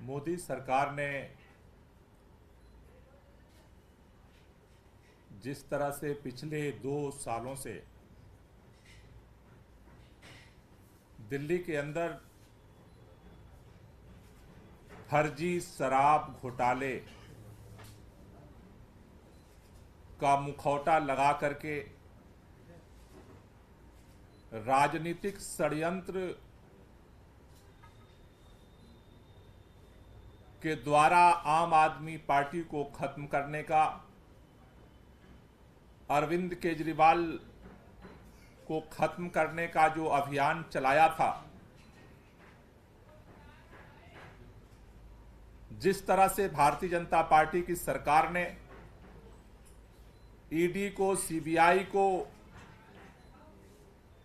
मोदी सरकार ने जिस तरह से पिछले 2 सालों से दिल्ली के अंदर फर्जी शराब घोटाले का मुखौटा लगा करके राजनीतिक षड्यंत्र के द्वारा आम आदमी पार्टी को खत्म करने का, अरविंद केजरीवाल को खत्म करने का जो अभियान चलाया था, जिस तरह से भारतीय जनता पार्टी की सरकार ने ईडी को, सीबीआई को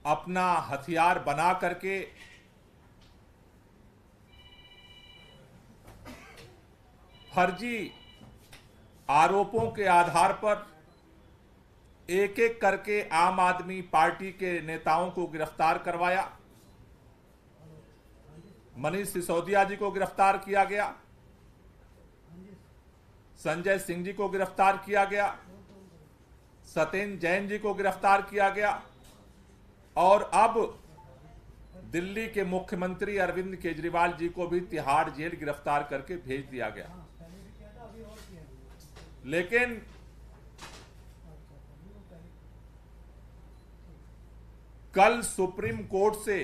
अपना हथियार बना करके फर्जी आरोपों के आधार पर एक एक करके आम आदमी पार्टी के नेताओं को गिरफ्तार करवाया। मनीष सिसोदिया जी को गिरफ्तार किया गया, संजय सिंह जी को गिरफ्तार किया गया, सत्येंद्र जैन जी को गिरफ्तार किया गया और अब दिल्ली के मुख्यमंत्री अरविंद केजरीवाल जी को भी तिहाड़ जेल गिरफ्तार करके भेज दिया गया। लेकिन कल सुप्रीम कोर्ट से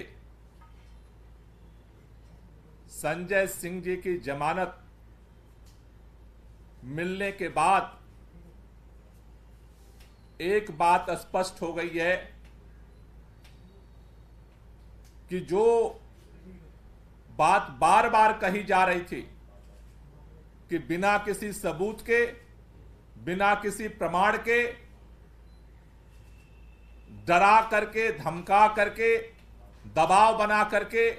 संजय सिंह जी की जमानत मिलने के बाद एक बात स्पष्ट हो गई है कि जो बात बार बार कही जा रही थी कि बिना किसी सबूत के, बिना किसी प्रमाण के, डरा करके, धमका करके, दबाव बना करके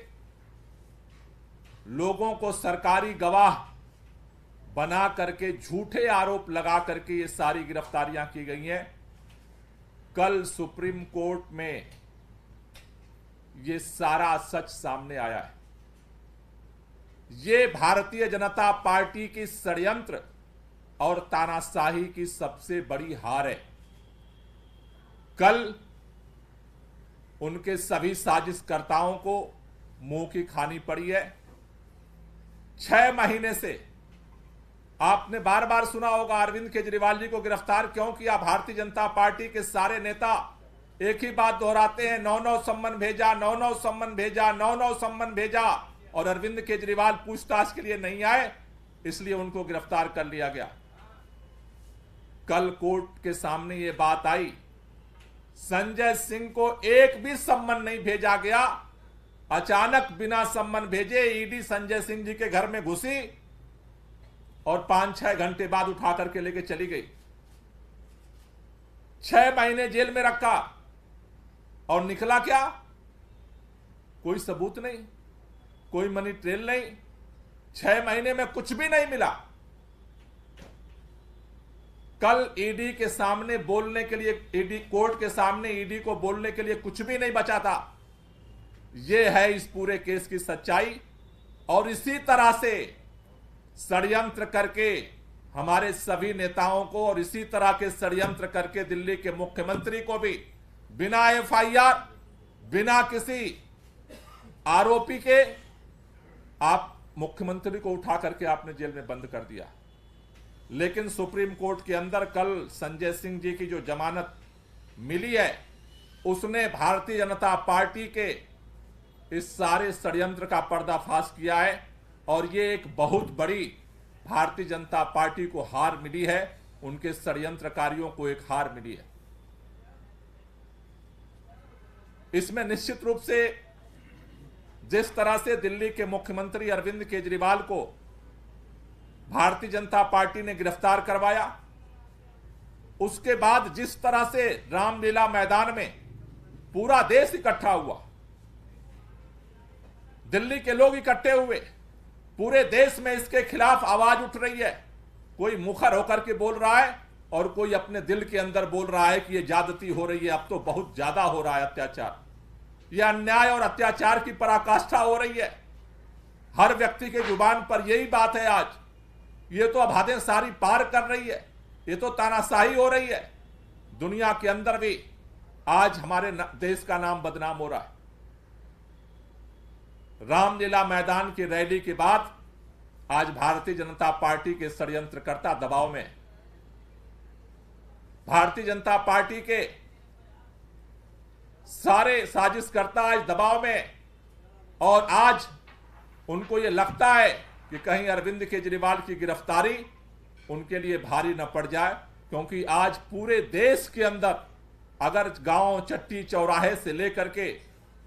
लोगों को सरकारी गवाह बना करके झूठे आरोप लगा करके ये सारी गिरफ्तारियां की गई हैं। कल सुप्रीम कोर्ट में ये सारा सच सामने आया है। ये भारतीय जनता पार्टी की षड्यंत्र और तानाशाही की सबसे बड़ी हार है। कल उनके सभी साजिशकर्ताओं को मुंह की खानी पड़ी है। 6 महीने से आपने बार बार सुना होगा अरविंद केजरीवाल जी को गिरफ्तार क्यों किया। भारतीय जनता पार्टी के सारे नेता एक ही बात दोहराते हैं, 9-9 सम्मन भेजा, 9-9 सम्मन भेजा, 9-9 सम्मन भेजा, और अरविंद केजरीवाल पूछताछ के लिए नहीं आए, इसलिए उनको गिरफ्तार कर लिया गया। कल कोर्ट के सामने ये बात आई, संजय सिंह को एक भी सम्मन नहीं भेजा गया। अचानक बिना सम्मन भेजे ईडी संजय सिंह जी के घर में घुसी और 5-6 घंटे बाद उठा करके लेके चली गई। 6 महीने जेल में रखा और निकला क्या? कोई सबूत नहीं, कोई मनी ट्रेल नहीं, 6 महीने में कुछ भी नहीं मिला। कल ईडी के सामने बोलने के लिए, ईडी कोर्ट के सामने ईडी को बोलने के लिए कुछ भी नहीं बचा था। यह है इस पूरे केस की सच्चाई। और इसी तरह से षड्यंत्र करके हमारे सभी नेताओं को, और इसी तरह के षड्यंत्र करके दिल्ली के मुख्यमंत्री को भी बिना एफआईआर, बिना किसी आरोपी के आप मुख्यमंत्री को उठा करके आपने जेल में बंद कर दिया। लेकिन सुप्रीम कोर्ट के अंदर कल संजय सिंह जी की जो जमानत मिली है, उसने भारतीय जनता पार्टी के इस सारे षड्यंत्र का पर्दाफाश किया है। और ये एक बहुत बड़ी भारतीय जनता पार्टी को हार मिली है, उनके षड्यंत्रकारियों को एक हार मिली है। इसमें निश्चित रूप से जिस तरह से दिल्ली के मुख्यमंत्री अरविंद केजरीवाल को भारतीय जनता पार्टी ने गिरफ्तार करवाया, उसके बाद जिस तरह से रामलीला मैदान में पूरा देश इकट्ठा हुआ, दिल्ली के लोग इकट्ठे हुए, पूरे देश में इसके खिलाफ आवाज उठ रही है। कोई मुखर होकर के बोल रहा है और कोई अपने दिल के अंदर बोल रहा है कि यह ज्यादती हो रही है, अब तो बहुत ज्यादा हो रहा है अत्याचार, यह अन्याय और अत्याचार की पराकाष्ठा हो रही है। हर व्यक्ति के जुबान पर यही बात है आज। ये तो अब हदें सारी पार कर रही है, ये तो तानाशाही हो रही है। दुनिया के अंदर भी आज हमारे देश का नाम बदनाम हो रहा है। रामलीला मैदान की रैली के बाद आज भारतीय जनता पार्टी के षड्यंत्रकर्ता दबाव में, भारतीय जनता पार्टी के सारे साजिशकर्ता आज दबाव में, और आज उनको यह लगता है कि कहीं अरविंद केजरीवाल की गिरफ्तारी उनके लिए भारी न पड़ जाए, क्योंकि आज पूरे देश के अंदर अगर गांव चट्टी चौराहे से लेकर के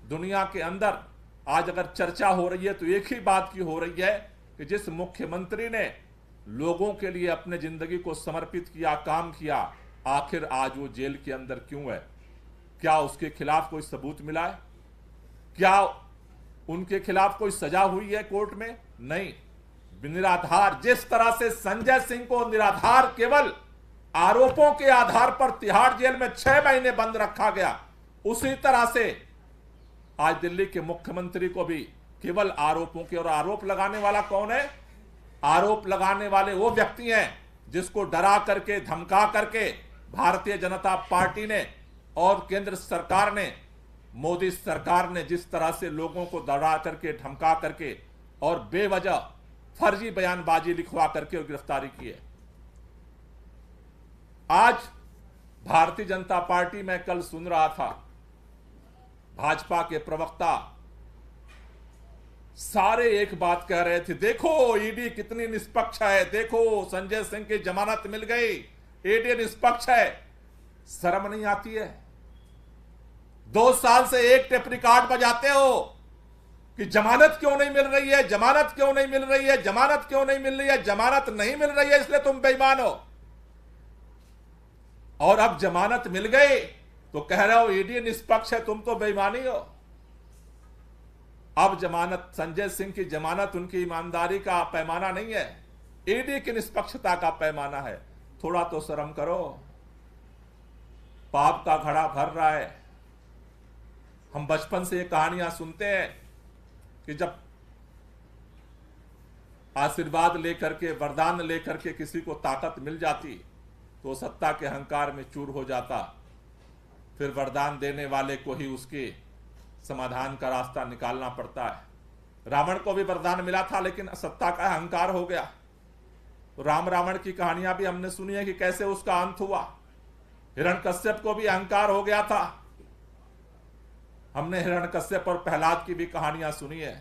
दुनिया के अंदर आज अगर चर्चा हो रही है तो एक ही बात की हो रही है कि जिस मुख्यमंत्री ने लोगों के लिए अपने जिंदगी को समर्पित किया, काम किया, आखिर आज वो जेल के अंदर क्यों है? क्या उसके खिलाफ कोई सबूत मिला है? क्या उनके खिलाफ कोई सजा हुई है कोर्ट में? नहीं। निराधार, जिस तरह से संजय सिंह को निराधार केवल आरोपों के आधार पर तिहाड़ जेल में 6 महीने बंद रखा गया, उसी तरह से आज दिल्ली के मुख्यमंत्री को भी केवल आरोपों के, और आरोप लगाने वाला कौन है? आरोप लगाने वाले वो व्यक्ति हैं जिसको डरा करके, धमका करके भारतीय जनता पार्टी ने और केंद्र सरकार ने, मोदी सरकार ने जिस तरह से लोगों को डरा करके, धमका करके और बेवजह फर्जी बयानबाजी लिखवा करके गिरफ्तारी की है। आज भारतीय जनता पार्टी में कल सुन रहा था, भाजपा के प्रवक्ता सारे एक बात कह रहे थे, देखो ईडी कितनी निष्पक्ष है, देखो संजय सिंह की जमानत मिल गई, ईडी निष्पक्ष है। शर्म नहीं आती है? 2 साल से एक टेप रिकॉर्ड बजाते हो कि जमानत क्यों नहीं मिल रही है, जमानत क्यों नहीं मिल रही है, जमानत क्यों नहीं मिल रही है, जमानत नहीं मिल रही है इसलिए तुम बेईमान हो। और अब जमानत मिल गई तो कह रहे हो ईडी निष्पक्ष है, तुम तो बेईमानी हो। अब जमानत, संजय सिंह की जमानत उनकी ईमानदारी का पैमाना नहीं है, ईडी की निष्पक्षता का पैमाना है। थोड़ा तो शर्म करो। पाप का घड़ा भर रहा है। हम बचपन से ये कहानियां सुनते हैं कि जब आशीर्वाद लेकर के, वरदान लेकर के किसी को ताकत मिल जाती तो सत्ता के अहंकार में चूर हो जाता, फिर वरदान देने वाले को ही उसके समाधान का रास्ता निकालना पड़ता है। रावण को भी वरदान मिला था लेकिन सत्ता का अहंकार हो गया। तो राम रावण की कहानियां भी हमने सुनी है कि कैसे उसका अंत हुआ। हिरण्यकश्यप को भी अहंकार हो गया था, हमने हिरण्यकश्यप और प्रहलाद की भी कहानियां सुनी है।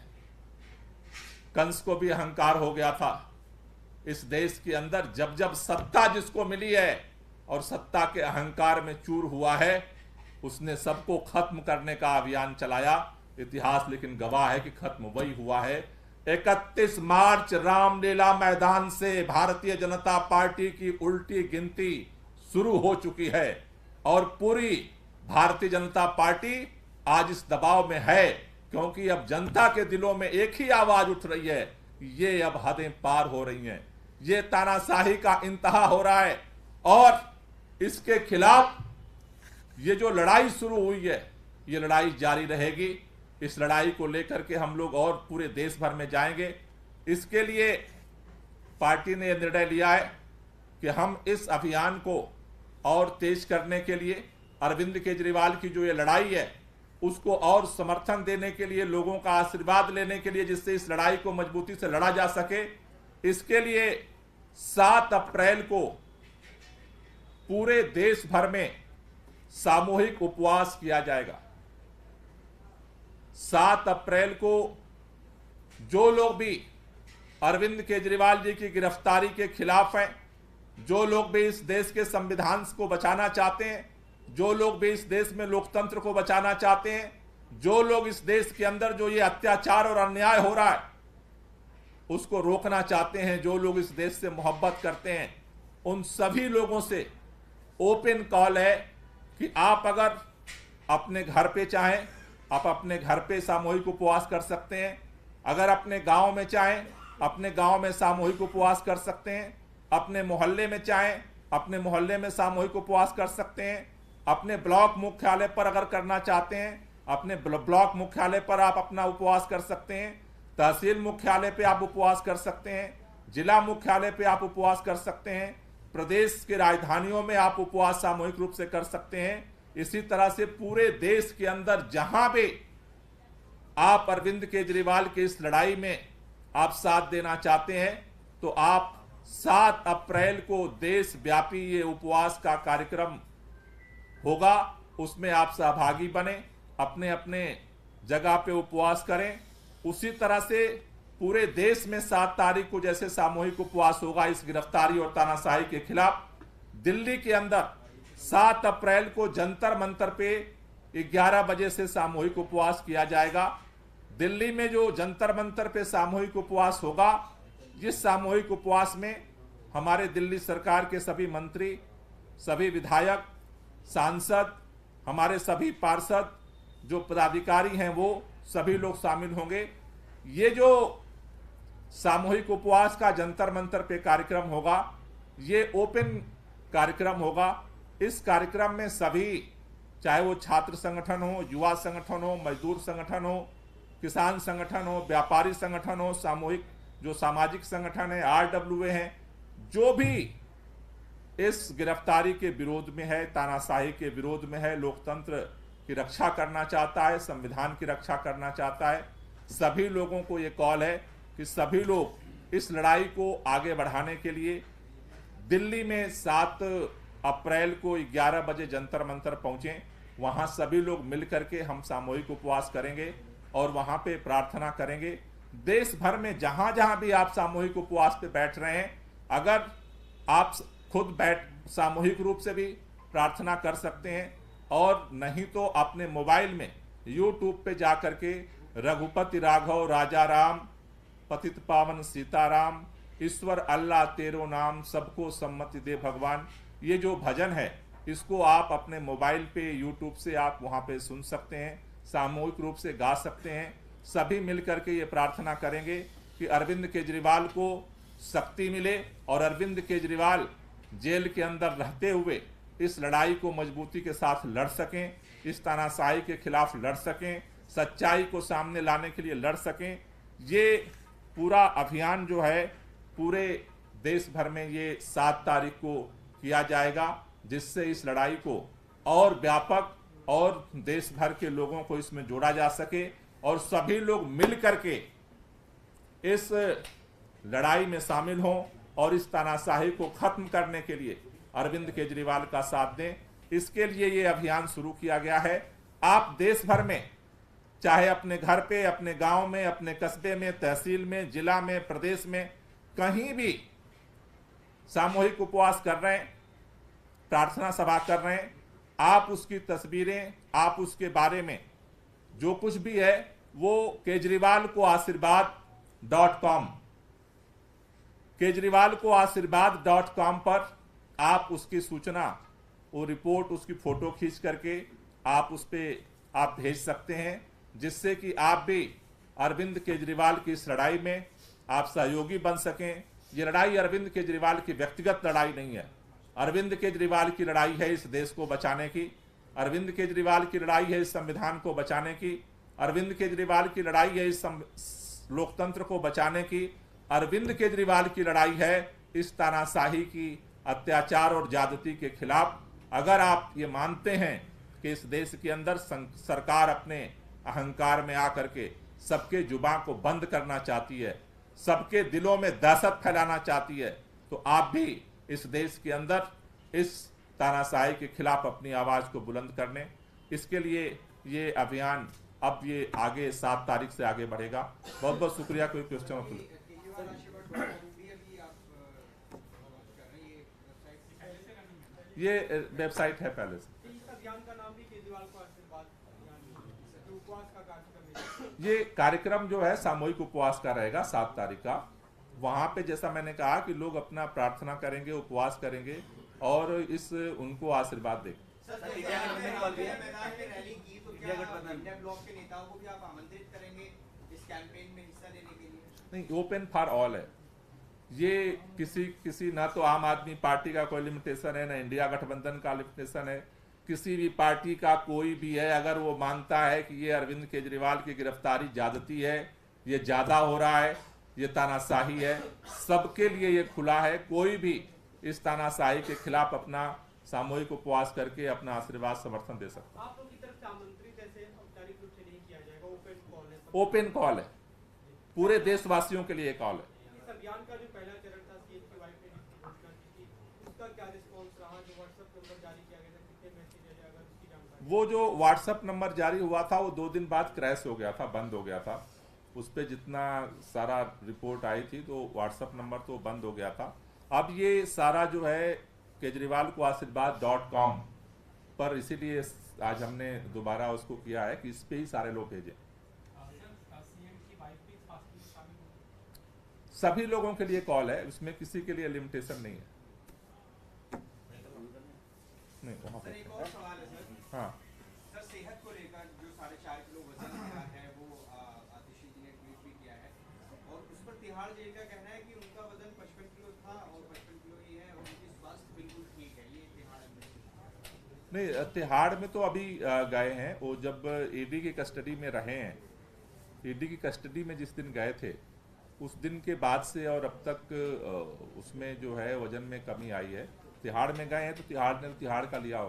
कंस को भी अहंकार हो गया था। इस देश के अंदर जब जब सत्ता जिसको मिली है और सत्ता के अहंकार में चूर हुआ है, उसने सबको खत्म करने का अभियान चलाया। इतिहास लेकिन गवाह है कि खत्म वही हुआ है। 31 मार्च रामलीला मैदान से भारतीय जनता पार्टी की उल्टी गिनती शुरू हो चुकी है और पूरी भारतीय जनता पार्टी आज इस दबाव में है, क्योंकि अब जनता के दिलों में एक ही आवाज उठ रही है, ये अब हदें पार हो रही हैं, ये तानाशाही का इंतहा हो रहा है। और इसके खिलाफ ये जो लड़ाई शुरू हुई है, ये लड़ाई जारी रहेगी। इस लड़ाई को लेकर के हम लोग और पूरे देश भर में जाएंगे। इसके लिए पार्टी ने यह निर्णय लिया है कि हम इस अभियान को और तेज करने के लिए, अरविंद केजरीवाल की जो ये लड़ाई है उसको और समर्थन देने के लिए, लोगों का आशीर्वाद लेने के लिए, जिससे इस लड़ाई को मजबूती से लड़ा जा सके, इसके लिए 7 अप्रैल को पूरे देश भर में सामूहिक उपवास किया जाएगा। 7 अप्रैल को जो लोग भी अरविंद केजरीवाल जी की गिरफ्तारी के खिलाफ हैं, जो लोग भी इस देश के संविधान को बचाना चाहते हैं, जो लोग भी इस देश में लोकतंत्र को बचाना चाहते हैं, जो लोग इस देश के अंदर जो ये अत्याचार और अन्याय हो रहा है उसको रोकना चाहते हैं, जो लोग इस देश से मोहब्बत करते हैं, उन सभी लोगों से ओपन कॉल है कि आप अगर अपने घर पे चाहें, आप अपने घर पे सामूहिक उपवास कर सकते हैं। अगर अपने गांव में चाहें, अपने गांव में सामूहिक उपवास कर सकते हैं। अपने मोहल्ले में चाहें, अपने मोहल्ले में सामूहिक उपवास कर सकते हैं। अपने ब्लॉक मुख्यालय पर अगर करना चाहते हैं, अपने ब्लॉक मुख्यालय पर आप अपना उपवास कर सकते हैं। तहसील मुख्यालय पे आप उपवास कर सकते हैं, जिला मुख्यालय पे आप उपवास कर सकते हैं, प्रदेश के राजधानियों में आप उपवास सामूहिक रूप से कर सकते हैं। इसी तरह से पूरे देश के अंदर जहां भी आप अरविंद केजरीवाल की इस लड़ाई में आप साथ देना चाहते हैं तो आप 7 अप्रैल को देशव्यापी ये उपवास का कार्यक्रम होगा, उसमें आप सहभागी बने, अपने अपने जगह पे उपवास करें। उसी तरह से पूरे देश में 7 तारीख को जैसे सामूहिक उपवास होगा इस गिरफ्तारी और तानाशाही के खिलाफ, दिल्ली के अंदर 7 अप्रैल को जंतर मंतर पे 11 बजे से सामूहिक उपवास किया जाएगा। दिल्ली में जो जंतर मंतर पे सामूहिक उपवास होगा, जिस सामूहिक उपवास में हमारे दिल्ली सरकार के सभी मंत्री, सभी विधायक, सांसद, हमारे सभी पार्षद, जो पदाधिकारी हैं वो सभी लोग शामिल होंगे। ये जो सामूहिक उपवास का जंतर मंतर पे कार्यक्रम होगा, ये ओपन कार्यक्रम होगा। इस कार्यक्रम में सभी, चाहे वो छात्र संगठन हो, युवा संगठन हो, मजदूर संगठन हो, किसान संगठन हो, व्यापारी संगठन हो, सामूहिक जो सामाजिक संगठन है, RWA हैं, जो भी इस गिरफ्तारी के विरोध में है, तानाशाही के विरोध में है, लोकतंत्र की रक्षा करना चाहता है, संविधान की रक्षा करना चाहता है, सभी लोगों को ये कॉल है कि सभी लोग इस लड़ाई को आगे बढ़ाने के लिए दिल्ली में 7 अप्रैल को 11 बजे जंतर मंतर पहुंचे। वहां सभी लोग मिलकर के हम सामूहिक उपवास करेंगे और वहां पे प्रार्थना करेंगे। देश भर में जहां जहां भी आप सामूहिक उपवास पे बैठ रहे हैं, अगर आप खुद सामूहिक रूप से भी प्रार्थना कर सकते हैं, और नहीं तो अपने मोबाइल में YouTube पे जाकर के रघुपति राघव राजा राम, पतित पावन सीताराम, ईश्वर अल्लाह तेरो नाम, सबको सम्मति दे भगवान, ये जो भजन है इसको आप अपने मोबाइल पे YouTube से आप वहां पे सुन सकते हैं, सामूहिक रूप से गा सकते हैं। सभी मिलकर के ये प्रार्थना करेंगे कि अरविंद केजरीवाल को शक्ति मिले और अरविंद केजरीवाल जेल के अंदर रहते हुए इस लड़ाई को मजबूती के साथ लड़ सकें, इस तानाशाही के खिलाफ लड़ सकें, सच्चाई को सामने लाने के लिए लड़ सकें। ये पूरा अभियान जो है पूरे देश भर में ये 7 तारीख को किया जाएगा, जिससे इस लड़ाई को और व्यापक और देश भर के लोगों को इसमें जोड़ा जा सके और सभी लोग मिल करके इस लड़ाई में शामिल हों और इस तानाशाही को खत्म करने के लिए अरविंद केजरीवाल का साथ दें। इसके लिए ये अभियान शुरू किया गया है। आप देश भर में, चाहे अपने घर पे, अपने गांव में, अपने कस्बे में, तहसील में, जिला में, प्रदेश में, कहीं भी सामूहिक उपवास कर रहे हैं, प्रार्थना सभा कर रहे हैं, आप उसकी तस्वीरें, आप उसके बारे में जो कुछ भी है वो केजरीवाल को आशीर्वाद.com पर आप उसकी सूचना, वो रिपोर्ट, उसकी फोटो खींच करके आप उस पर आप भेज सकते हैं, जिससे कि आप भी अरविंद केजरीवाल की इस लड़ाई में आप सहयोगी बन सकें। ये लड़ाई अरविंद केजरीवाल की व्यक्तिगत लड़ाई नहीं है, अरविंद केजरीवाल की लड़ाई है इस देश को बचाने की, अरविंद केजरीवाल की लड़ाई है इस संविधान को बचाने की, अरविंद केजरीवाल की लड़ाई है इस लोकतंत्र को बचाने की, अरविंद केजरीवाल की लड़ाई है इस तानाशाही की, अत्याचार और ज्यादती के खिलाफ। अगर आप ये मानते हैं कि इस देश के अंदर सरकार अपने अहंकार में आकर के सबके जुबान को बंद करना चाहती है, सबके दिलों में दहशत फैलाना चाहती है, तो आप भी इस देश के अंदर इस तानाशाही के खिलाफ अपनी आवाज को बुलंद करने, इसके लिए ये अभियान अब ये आगे 7 तारीख से आगे बढ़ेगा। बहुत बहुत शुक्रिया। कोई क्वेश्चन हो तो ये वेबसाइट है पहले से। ये कार्यक्रम जो है सामूहिक उपवास का रहेगा 7 तारीख का। वहां पे जैसा मैंने कहा कि लोग अपना प्रार्थना करेंगे, उपवास करेंगे और इस उनको आशीर्वाद देंगे। नहीं, ओपन फॉर ऑल है ये। किसी ना तो आम आदमी पार्टी का कोई लिमिटेशन है, ना इंडिया गठबंधन का लिमिटेशन है, किसी भी पार्टी का कोई भी है, अगर वो मानता है कि ये अरविंद केजरीवाल की गिरफ्तारी ज्यादती है, ये ज़्यादा हो रहा है, ये तानाशाही है। सबके लिए ये खुला है, कोई भी इस तानाशाही के खिलाफ अपना सामूहिक उपवास करके अपना आशीर्वाद समर्थन दे सकता है। आप लोग की तरफ से आमंत्रित ऐसे औपचारिक रूप से नहीं किया जाएगा, ओपन कॉल है, ओपन कॉल है, पूरे देशवासियों के लिए कॉल है। इस अभियान का जो पहला चरण था, सीएम की वाइफ ने जिसकी घोषणा की थी, उसका क्या रिस्पॉन्स रहा? जो व्हाट्सएप नंबर जारी किया गया था, कितने मैसेज आए, अगर उसकी जानकारी? वो जो व्हाट्सएप नंबर जारी हुआ था वो 2 दिन बाद क्रैश हो गया था, बंद हो गया था। उस पर जितना सारा रिपोर्ट आई थी तो व्हाट्सएप नंबर तो बंद हो गया था। अब ये सारा जो है केजरीवाल को आशीर्वाद.com पर, इसीलिए आज हमने दोबारा उसको किया है कि इस पे ही सारे लोग भेजें। सभी लोगों के लिए कॉल है, उसमें किसी के लिए लिमिटेशन नहीं है। नहीं वहाँ सर, पे एक और सवाल है सर। हाँ सर, सेहत को लेकर जो 4.5 किलो वजन गिरा है, वो आतिशी जी ने ट्वीट भी किया है, और उस पर तिहाड़ जेल का कहना है कि उनका वजन 55 किलो था और 55 किलो ही है, और उनकी स्वास्थ्य बिल्कुल ठीक है। ये तिहाड़ में नहीं, तिहाड़ में तो अभी गए हैं। वो जब ईडी की कस्टडी में रहे हैं, ईडी की कस्टडी में जिस दिन गए थे उस दिन के बाद से और अब तक उसमें जो है वजन में कमी आई है। तिहाड़ में गए हैं तो तिहाड़ ने तिहाड़ का लिया होगा।